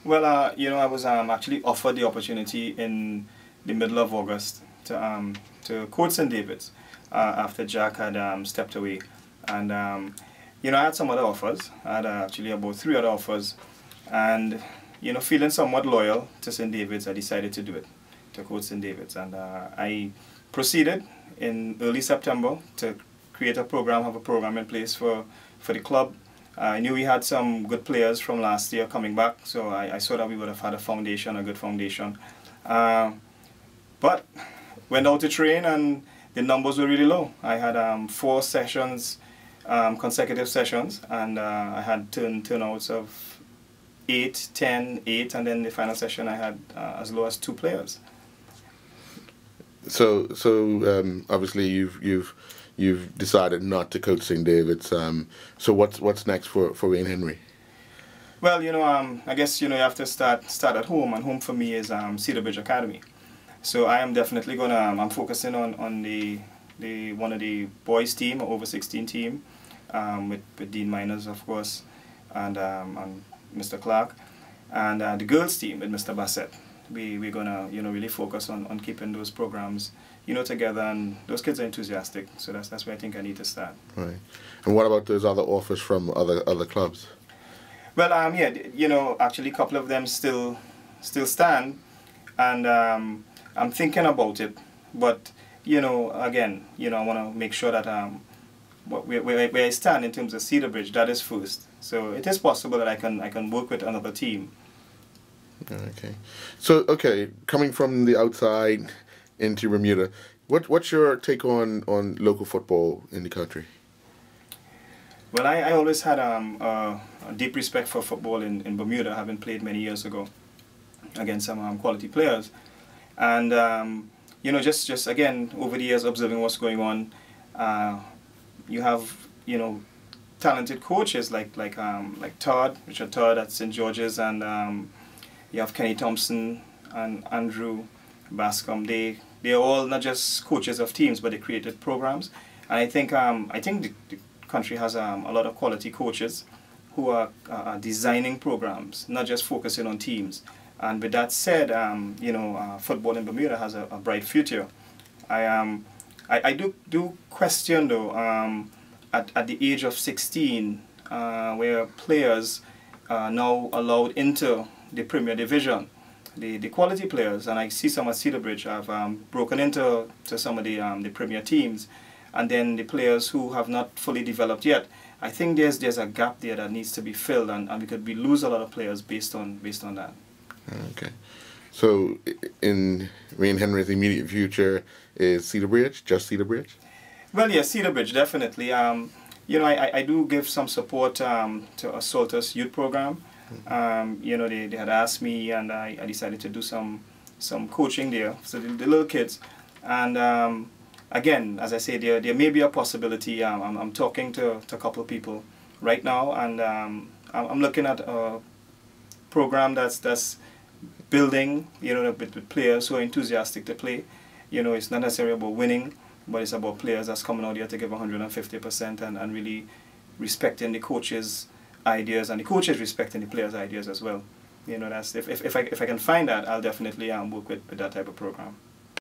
Well, I was actually offered the opportunity in the middle of August to coach St. David's after Jack had stepped away. And, I had some other offers. I had actually about 3 other offers. And, feeling somewhat loyal to St. David's, I decided to do it, to coach St. David's. And I proceeded in early September to create a program, have a program in place for the club. I knew we had some good players from last year coming back, so I saw that we would have had a good foundation. But went out to train and the numbers were really low. I had 4 sessions, consecutive sessions, and I had turnouts of 8, 10, 8, and then the final session I had as low as 2 players. So obviously you've decided not to coach St. David's. So what's next for Wayne Henry? Well, I guess you have to start at home, and home for me is Cedar Bridge Academy. So I am definitely gonna I'm focusing on the one of the boys team, or over 16 team, with Dean Miners, of course, and Mr. Clark, and the girls team with Mr. Bassett. We're gonna really focus on keeping those programs together, and those kids are enthusiastic, so that's where I think I need to start. Right. And what about those other offers from other clubs? Well, yeah, actually a couple of them still stand, and I'm thinking about it, but again, I want to make sure that where I stand in terms of Cedar Bridge, that is first. So it is possible that I can work with another team. Okay. So, coming from the outside into Bermuda, what's your take on local football in the country? Well, I always had a deep respect for football in Bermuda, having played many years ago against some quality players. And, just again, over the years observing what's going on, you have, talented coaches like Richard Todd at St. George's, and you have Kenny Thompson and Andrew Bascom. They're all not just coaches of teams, but they created programs. And I think the country has a lot of quality coaches who are designing programs, not just focusing on teams. And with that said, football in Bermuda has a bright future. I do question though, at the age of 16, where players are now allowed into the Premier Division, the quality players, and I see some at Cedar Bridge have broken into some of the Premier teams, and then the players who have not fully developed yet. I think there's a gap there that needs to be filled, and we lose a lot of players based on that. Okay. So in Wayne Henry's immediate future is Cedar Bridge, just Cedar Bridge? Well, yes, Cedar Bridge, definitely. I do give some support to a Saltus youth program. They had asked me, and I decided to do some coaching there, so the little kids. And again, as I say, there may be a possibility. I'm talking to a couple of people right now, and I'm looking at a program that's building, with players who are enthusiastic to play. It's not necessarily about winning, but it's about players that's coming out here to give 150% and really respecting the coaches' ideas, and the coaches respecting the players' ideas as well. That's if I can find that, I'll definitely work with that type of program.